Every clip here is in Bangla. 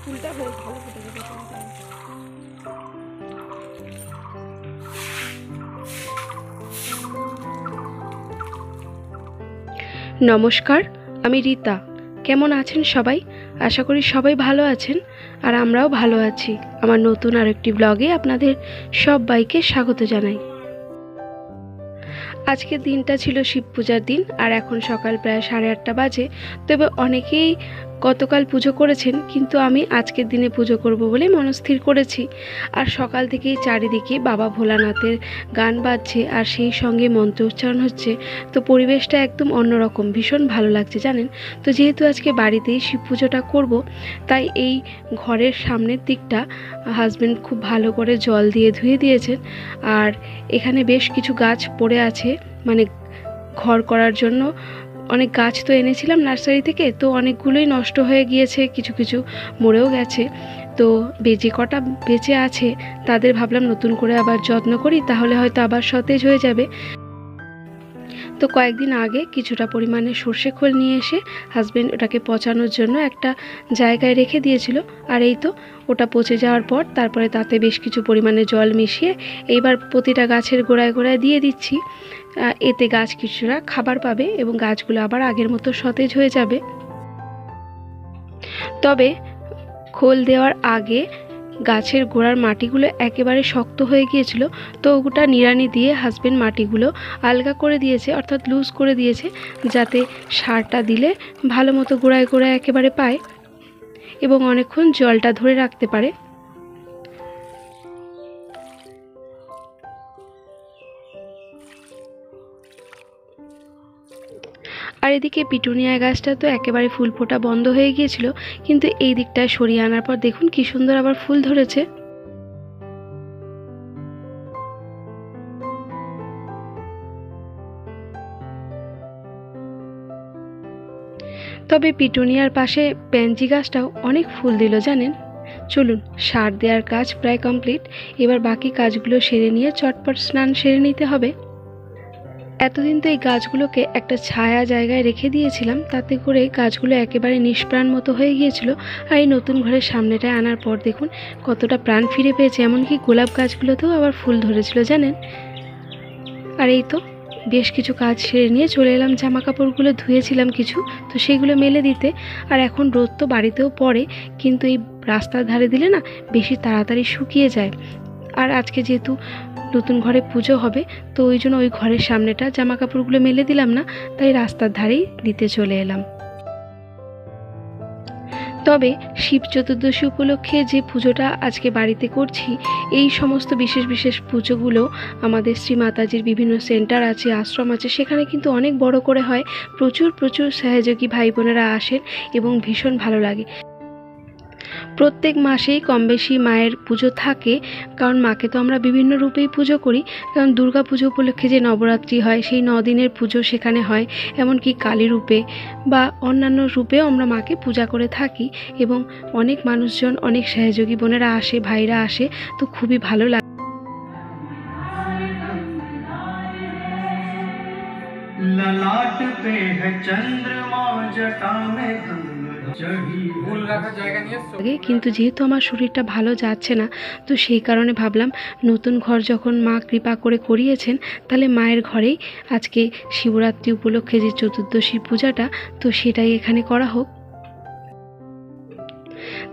ফুলটা বেশ ভালো ফুটেছে প্রথমটা। নমস্কার, আমি রীতা। কেমন আছেন সবাই? আশা করি সবাই ভালো আছেন, আর আমরাও ভালো আছি। আমার নতুন আরেকটি ব্লগে আপনাদের সবাইকে স্বাগত জানাই। আজকের দিনটা ছিল শিব পূজার দিন, আর এখন সকাল প্রায় 8:30 বাজে। তবে অনেকেই গতকাল পুজো করেছেন, কিন্তু আমি আজকের দিনে পুজো করব বলে মনস্থির করেছি। আর সকাল থেকেই চারিদিকে বাবা ভোলানাথের গান বাজছে, আর সেই সঙ্গে মন্ত্র উচ্চারণ হচ্ছে। তো পরিবেশটা একদম অন্যরকম, ভীষণ ভালো লাগছে জানেন। তো যেহেতু আজকে বাড়িতেই শিব পুজোটা করব, তাই এই ঘরের সামনের দিকটা হাজব্যান্ড খুব ভালো করে জল দিয়ে ধুয়ে দিয়েছেন। আর এখানে বেশ কিছু গাছ পড়ে আছে, মানে ঘর করার জন্য অনেক গাছ তো এনেছিলাম নার্সারি থেকে, তো অনেকগুলোই নষ্ট হয়ে গিয়েছে, কিছু কিছু মরেও গেছে। তো যে কটা বেঁচে আছে তাদের ভাবলাম নতুন করে আবার যত্ন করি, তাহলে হয়তো আবার সতেজ হয়ে যাবে। তো কয়েকদিন আগে কিছুটা পরিমাণে সর্ষে খোল নিয়ে এসে হাজব্যান্ড ওটাকে পচানোর জন্য একটা জায়গায় রেখে দিয়েছিল। আর এই তো ওটা পচে যাওয়ার পর তারপরে তাতে বেশ কিছু পরিমাণে জল মিশিয়ে এইবার প্রতিটা গাছের গোড়ায় গোড়ায় দিয়ে দিচ্ছি। এতে গাছ কিছুটা খাবার পাবে এবং গাছগুলো আবার আগের মতো সতেজ হয়ে যাবে। তবে খোল দেওয়ার আগে গাছের গোড়ার মাটিগুলো একেবারে শক্ত হয়ে গিয়েছিল, তো ওটা নিড়ানি দিয়ে হাজব্যান্ড মাটিগুলো আলগা করে দিয়েছে, অর্থাৎ লুজ করে দিয়েছে, যাতে সারটা দিলে ভালো মতো গোড়ায় গোড়ায় একেবারে পায় এবং অনেকক্ষণ জলটা ধরে রাখতে পারে। আর এদিকে পিটুনিয়া গাছটা তো একেবারে ফুল ফোটা বন্ধ হয়ে গিয়েছিল, কিন্তু এই দিকটায় সরিয়ে আনার পর দেখুন কি সুন্দর আবার ফুল ধরেছে। তবে পিটুনিয়ার পাশে প্যানজি গাছটাও অনেক ফুল দিল জানেন। চলুন, সার দেওয়ার কাজ প্রায় কমপ্লিট। এবার বাকি কাজগুলো সেরে নিয়ে চটপট স্নান সেরে নিতে হবে। এতদিন তো এই গাছগুলোকে একটা ছায়া জায়গায় রেখে দিয়েছিলাম, তাতে করে গাছগুলো একেবারে নিষ্প্রাণ মতো হয়ে গিয়েছিল। আর এই নতুন ঘরের সামনেটায় আনার পর দেখুন কতটা প্রাণ ফিরে পেয়েছে, এমনকি গোলাপ গাছগুলোতেও আবার ফুল ধরেছিল জানেন। আর এই তো বেশ কিছু কাজ সেরে নিয়ে চলে এলাম, জামা কাপড়গুলো ধুয়েছিলাম কিছু, তো সেগুলো মেলে দিতে। আর এখন রোদ তো বাড়িতেও পড়ে, কিন্তু এই রাস্তার ধারে দিলে না বেশি তাড়াতাড়ি শুকিয়ে যায়। আর আজকে যেহেতু নতুন ঘরে পুজো হবে, তো ওই জন্য ওই ঘরের সামনেটা জামা কাপড়গুলো মেলে দিলাম না, তাই রাস্তার ধারেই দিতে চলে এলাম। তবে শিব চতুর্দশী উপলক্ষে যে পুজোটা আজকে বাড়িতে করছি, এই সমস্ত বিশেষ বিশেষ পুজোগুলো আমাদের শ্রী মাতাজির বিভিন্ন সেন্টার আছে, আশ্রম আছে, সেখানে কিন্তু অনেক বড় করে হয়। প্রচুর প্রচুর সহযোগী ভাই বোনেরা আসেন এবং ভীষণ ভালো লাগে। প্রত্যেক মাসেই কম বেশি মায়ের পুজো থাকে, কারণ মাকে তো আমরা বিভিন্ন রূপেই পুজো করি। কারণ দুর্গা পুজো উপলক্ষে যে নবরাত্রি হয়, সেই 9 দিনের পুজো সেখানে হয়, এমনকি কালী রূপে বা অন্যান্য রূপেও আমরা মাকে পূজা করে থাকি। এবং অনেক মানুষজন, অনেক সহযোগী বোনেরা আসে, ভাইরা আসে, তো খুবই ভালো লাগে। ललाट पे है चंद्रमा जटा में কিন্তু যেহেতু আমার শরীরটা ভালো যাচ্ছে না, তো সেই কারণে ভাবলাম নতুন ঘর যখন মা কৃপা করে করিয়েছেন, তাহলে মায়ের ঘরেই আজকে শিবরাত্রি উপলক্ষে যে চতুর্দশী পূজাটা, তো সেটাই এখানে করা হোক।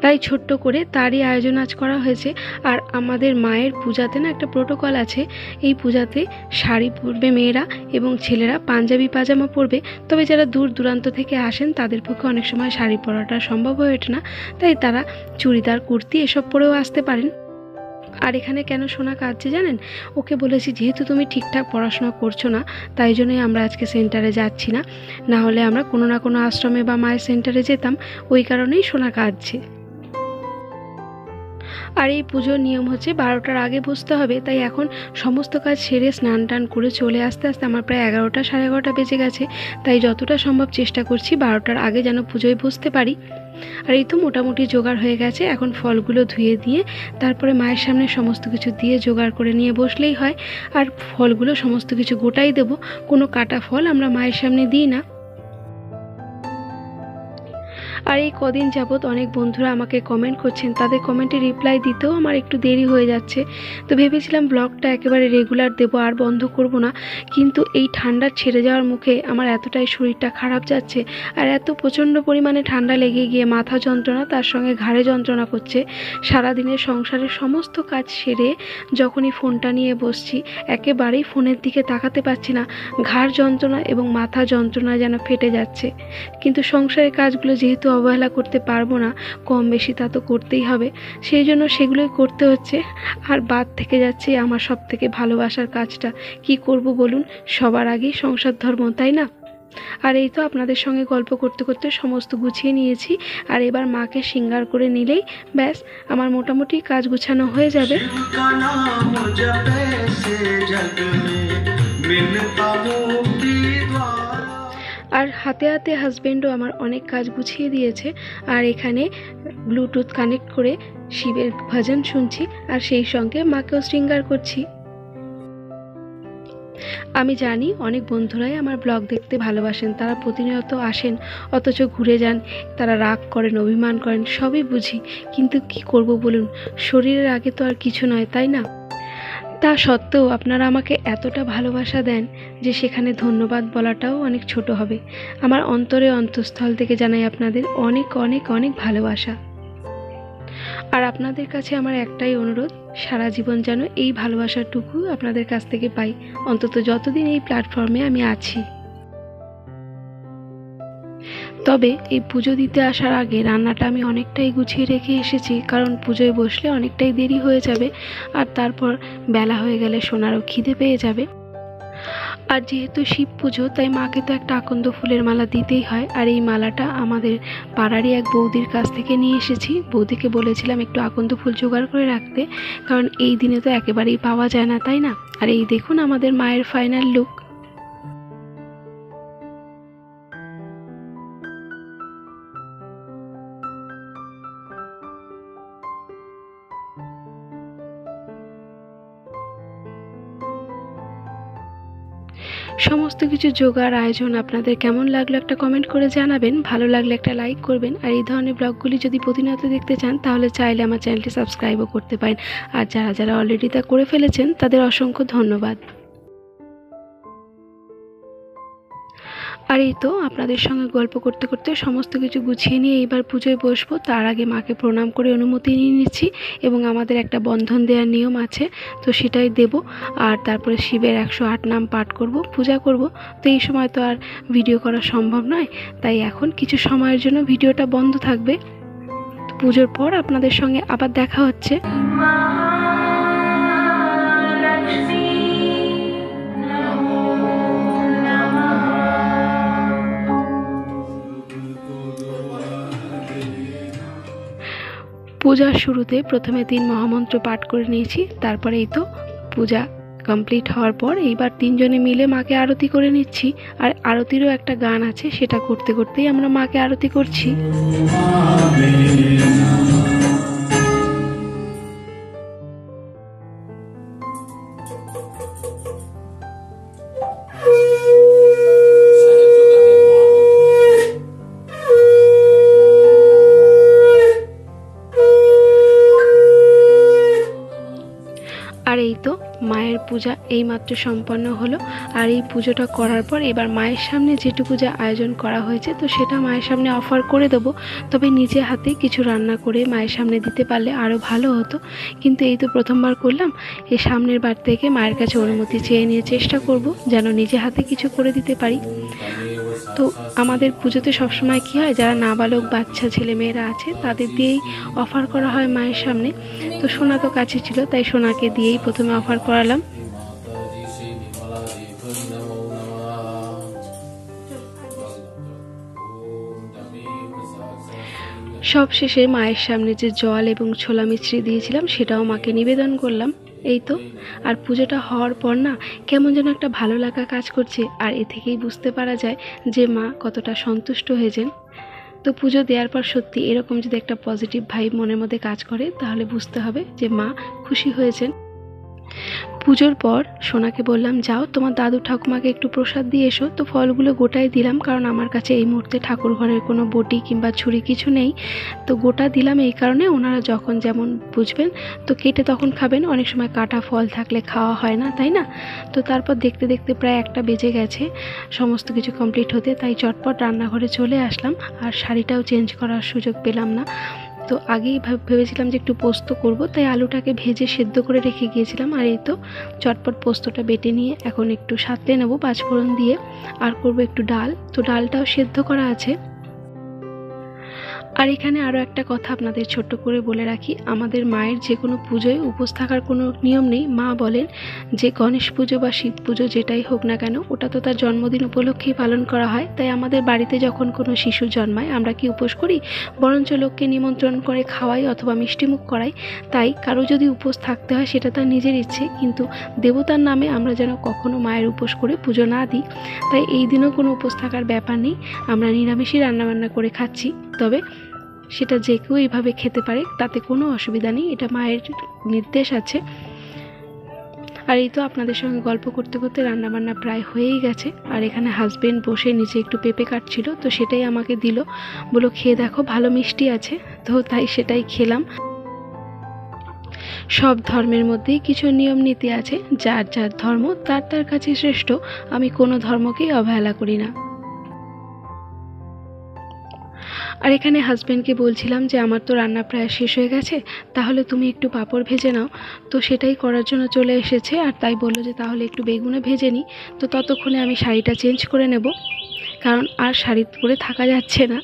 তাই ছোট্ট করে তারই আয়োজন আজ করা হয়েছে। আর আমাদের মায়ের পূজাতে না একটা প্রোটোকল আছে, এই পূজাতে শাড়ি পরবে মেয়েরা এবং ছেলেরা পাঞ্জাবি পাজামা পরবে। তবে যারা দূর দূরান্ত থেকে আসেন তাদের পক্ষে অনেক সময় শাড়ি পরাটা সম্ভব হয়ে ওঠে না, তাই তারা চুড়িদার কুর্তি এসব পরেও আসতে পারেন। আর এখানে কেন সোনা কাঁদছে জানেন? ওকে বলেছি যেহেতু তুমি ঠিকঠাক পড়াশোনা করছো না, তাই জন্যই আমরা আজকে সেন্টারে যাচ্ছি না, না হলে আমরা কোনো না কোনো আশ্রমে বা মায়ের সেন্টারে যেতাম, ওই কারণেই সোনা কাঁদছে। আর এই পুজোর নিয়ম হচ্ছে 12টার আগে বসতে হবে, তাই এখন সমস্ত কাজ সেরে স্নান টান করে চলে আসতে আসতে আমার প্রায় 11টা 11:30 বেজে গেছে। তাই যতটা সম্ভব চেষ্টা করছি 12টার আগে যেন পুজোয় বসতে পারি। আর এই তো মোটামুটি জোগাড় হয়ে গেছে, এখন ফলগুলো ধুয়ে দিয়ে তারপরে মায়ের সামনে সমস্ত কিছু দিয়ে জোগাড় করে নিয়ে বসলেই হয়। আর ফলগুলো সমস্ত কিছু গোটাই দেব, কোনো কাটা ফল আমরা মায়ের সামনে দিই না। আর এই কদিন যাবৎ অনেক বন্ধুরা আমাকে কমেন্ট করছেন, তাদের কমেন্টে রিপ্লাই দিতেও আমার একটু দেরি হয়ে যাচ্ছে। তো ভেবেছিলাম ব্লগটা একেবারে রেগুলার দেবো, আর বন্ধ করব না, কিন্তু এই ঠান্ডার ছেড়ে যাওয়ার মুখে আমার এতটাই শরীরটা খারাপ যাচ্ছে, আর এত প্রচণ্ড পরিমাণে ঠান্ডা লেগে গিয়ে মাথা যন্ত্রণা, তার সঙ্গে ঘাড়ে যন্ত্রণা করছে। সারাদিনের সংসারের সমস্ত কাজ সেরে যখনই ফোনটা নিয়ে বসছি, একেবারেই ফোনের দিকে তাকাতে পারছি না। ঘাড় যন্ত্রণা এবং মাথা যন্ত্রণা যেন ফেটে যাচ্ছে। কিন্তু সংসারের কাজগুলো যেহেতু অবহেলা করতে পারবো না, কম বেশি তা তো করতেই হবে, সেই জন্য সেগুলোই করতে হচ্ছে। আর বাদ থেকে যাচ্ছে আমার সব থেকে ভালোবাসার কাজটা। কি করব বলুন, সবার আগেই সংসার ধর্ম, তাই না? আর এই তো আপনাদের সঙ্গে গল্প করতে করতে সমস্ত গুছিয়ে নিয়েছি, আর এবার মাকে সিঙ্গার করে নিলেই ব্যাস আমার মোটামুটি কাজ গুছানো হয়ে যাবে। আর হাতে হাতে হাজব্যান্ডও আমার অনেক কাজ গুছিয়ে দিয়েছে। আর এখানে ব্লুটুথ কানেক্ট করে শিবের ভজন শুনছি, আর সেই সঙ্গে মাকেও শৃঙ্গার করছি। আমি জানি অনেক বন্ধুরাই আমার ব্লগ দেখতে ভালোবাসেন, তারা প্রতিনিয়ত আসেন অথচ ঘুরে যান, তারা রাগ করেন, অভিমান করেন, সবই বুঝি, কিন্তু কি করব বলুন, শরীরের আগে তো আর কিছু নয়, তাই না? তা সত্ত্বেও আপনারা আমাকে এতটা ভালোবাসা দেন যে সেখানে ধন্যবাদ বলাটাও অনেক ছোট হবে। আমার অন্তরে অন্তঃস্থল থেকে জানাই আপনাদের অনেক অনেক অনেক ভালোবাসা। আর আপনাদের কাছে আমার একটাই অনুরোধ, সারা জীবন যেন এই ভালোবাসাটুকু আপনাদের কাছ থেকে পাই, অন্তত যতদিন এই প্ল্যাটফর্মে আমি আছি। তবে এই পুজো দিতে আসার আগে রান্নাটা আমি অনেকটাই গুছিয়ে রেখে এসেছি, কারণ পুজোয় বসলে অনেকটাই দেরি হয়ে যাবে, আর তারপর বেলা হয়ে গেলে সোনারও খিদে পেয়ে যাবে। আর যেহেতু শিব পুজো, তাই মাকে তো একটা আকন্দ ফুলের মালা দিতেই হয়। আর এই মালাটা আমাদের পাড়ারই এক বৌদির কাছ থেকে নিয়ে এসেছি। বৌদিকে বলেছিলাম একটু আকন্দ ফুল জোগাড় করে রাখতে, কারণ এই দিনে তো একেবারেই পাওয়া যায় না, তাই না? আর এই দেখুন আমাদের মায়ের ফাইনাল লুক। সমস্ত কিছু জোগাড় আয়োজন আপনাদের কেমন লাগলো একটা কমেন্ট করে জানাবেন, ভালো লাগলে একটা লাইক করবেন। আর এই ধরনের ব্লগগুলি যদি প্রতিনিয়ত দেখতে চান তাহলে চাইলে আমার চ্যানেলটি সাবস্ক্রাইবও করতে পারেন। আর যারা যারা অলরেডি তা করে ফেলেছেন তাদের অসংখ্য ধন্যবাদ। আর এই তো আপনাদের সঙ্গে গল্প করতে করতে সমস্ত কিছু গুছিয়ে নিয়ে এইবার পুজোয় বসবো। তার আগে মাকে প্রণাম করে অনুমতি নিয়ে নিচ্ছি, এবং আমাদের একটা বন্ধন দেওয়ার নিয়ম আছে, তো সেটাই দেব। আর তারপরে শিবের 108 নাম পাঠ করব, পূজা করব। তো এই সময় তো আর ভিডিও করা সম্ভব নয়, তাই এখন কিছু সময়ের জন্য ভিডিওটা বন্ধ থাকবে। পুজোর পর আপনাদের সঙ্গে আবার দেখা হচ্ছে। পূজার শুরুতে প্রথমে 3 মহামন্ত্র পাঠ করে নিয়েছি, তারপরে এই তো পূজা কমপ্লিট হওয়ার পর এইবার 3 জনে মিলে মাকে আরতি করে নিচ্ছি। আর আরতিরও একটা গান আছে, সেটা করতে করতেই আমরা মাকে আরতি করছি। আর এই তো মায়ের পূজা এইমাত্র সম্পন্ন হলো। আর এই পুজোটা করার পর এবার মায়ের সামনে যেটুকু যা আয়োজন করা হয়েছে, তো সেটা মায়ের সামনে অফার করে দেবো। তবে নিজে হাতে কিছু রান্না করে মায়ের সামনে দিতে পারলে আরও ভালো হতো, কিন্তু এই তো প্রথমবার করলাম। এই সামনের বার থেকে মায়ের কাছে অনুমতি চেয়ে নিয়ে চেষ্টা করব যেন নিজে হাতে কিছু করে দিতে পারি। তো আমাদের পুজোতে সবসময় কী হয়, যারা নাবালক বাচ্চা ছেলেমেয়েরা আছে তাদের দিয়েই অফার করা হয় মায়ের সামনে। তো সোনা তো কাছে ছিল, তাই সোনাকে দিয়েই প্রথমে অফার করালাম। সব শেষে মায়ের সামনে যে জল এবং ছোলা মিছরি দিয়েছিলাম সেটাও মাকে নিবেদন করলাম। এই তো, আর পুজোটা হওয়ার পর না কেমন যেন একটা ভালো লাগা কাজ করছে, আর এ থেকেই বুঝতে পারা যায় যে মা কতটা সন্তুষ্ট হয়েছেন। তো পুজো দেওয়ার পর সত্যি এরকম যদি একটা পজিটিভ ভাইব মনের মধ্যে কাজ করে, তাহলে বুঝতে হবে যে মা খুশি হয়েছেন। পুজোর পর সোনাকে বললাম, যাও তোমার দাদু ঠাকুমাকে একটু প্রসাদ দিয়ে এসো। তো ফলগুলো গোটাই দিলাম, কারণ আমার কাছে এই মুহূর্তে ঠাকুর ঘরের কোনো বটি কিংবা ছুরি কিছু নেই। তো গোটা দিলাম এই কারণে, ওনারা যখন যেমন বুঝবেন তো কেটে তখন খাবেন। অনেক সময় কাটা ফল থাকলে খাওয়া হয় না, তাই না? তো তারপর দেখতে দেখতে প্রায় 1টা বেজে গেছে সমস্ত কিছু কমপ্লিট হতে, তাই চটপট রান্নাঘরে চলে আসলাম। আর শাড়িটাও চেঞ্জ করার সুযোগ পেলাম না। তো আগেই ভেবেছিলাম যে একটু পোস্ত করব, তাই আলুটাকে ভেজে সেদ্ধ করে রেখে গিয়েছিলাম। আর এই তো চটপট পোস্তটা বেটে নিয়ে এখন একটু সাঁতলে নেব পাঁচফোড়ন দিয়ে। আর করব একটু ডাল, তো ডালটাও সেদ্ধ করা আছে। আর এখানে আরও একটা কথা আপনাদের ছোট্ট করে বলে রাখি, আমাদের মায়ের যে কোনো পুজোয় উপোস থাকার কোনো নিয়ম নেই। মা বলেন যে গণেশ পুজো বা শিব পুজো যেটাই হোক না কেন, ওটা তো তার জন্মদিন উপলক্ষেই পালন করা হয়। তাই আমাদের বাড়িতে যখন কোনো শিশু জন্মায় আমরা কি উপোস করি? বরঞ্চ লোককে নিমন্ত্রণ করে খাওয়াই অথবা মিষ্টিমুখ করাই। তাই কারো যদি উপোস থাকতে হয় সেটা তার নিজের ইচ্ছে, কিন্তু দেবতার নামে আমরা যেন কখনো মায়ের উপোস করে পুজো না দিই। তাই এই দিনও কোনো উপোস থাকার ব্যাপার নেই, আমরা নিরামিষই রান্নাবান্না করে খাচ্ছি। তবে সেটা যে কেউ এইভাবে খেতে পারে, তাতে কোনো অসুবিধা নেই, এটা মায়ের নির্দেশ আছে। আর এই তো আপনাদের সঙ্গে গল্প করতে করতে রান্নাবান্না প্রায় হয়েই গেছে। আর এখানে হাজবেন্ড বসে নিচে একটু পেঁপে কাটছিল, তো সেটাই আমাকে দিল, বলো খেয়ে দেখো ভালো মিষ্টি আছে। তো তাই সেটাই খেলাম। সব ধর্মের মধ্যেই কিছু নিয়ম নীতি আছে, যার যার ধর্ম তার তার কাছে শ্রেষ্ঠ। আমি কোনো ধর্মকেই অবহেলা করি না। আর এখানে হাজব্যান্ডকে বলছিলাম যে আমার তো রান্না প্রায় শেষ হয়ে গেছে, তাহলে তুমি একটু পাঁপড় ভেজে নাও। তো সেটাই করার জন্য চলে এসেছে। আর তাই বললো যে তাহলে একটু বেগুনে ভেজে নিই। তো ততক্ষণে আমি শাড়িটা চেঞ্জ করে নেব, কারণ আর শাড়ি পরে থাকা যাচ্ছে না।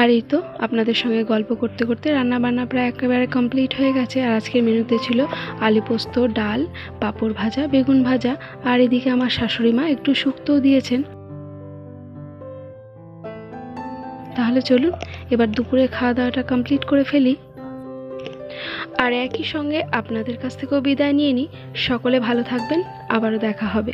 আর এই তো আপনাদের সঙ্গে গল্প করতে করতে রান্নাবান্না প্রায় একেবারে কমপ্লিট হয়ে গেছে। আর আজকের মেনুতে ছিল আলু পোস্ত, ডাল, পাঁপড় ভাজা, বেগুন ভাজা। আর এদিকে আমার শাশুড়ি মা একটু শুক্তোও দিয়েছেন। তাহলে চলুন এবার দুপুরে খাওয়া দাওয়াটা কমপ্লিট করে ফেলি। আর একই সঙ্গে আপনাদের কাছ থেকেও বিদায় নিয়ে নিই। সকলে ভালো থাকবেন, আবারও দেখা হবে।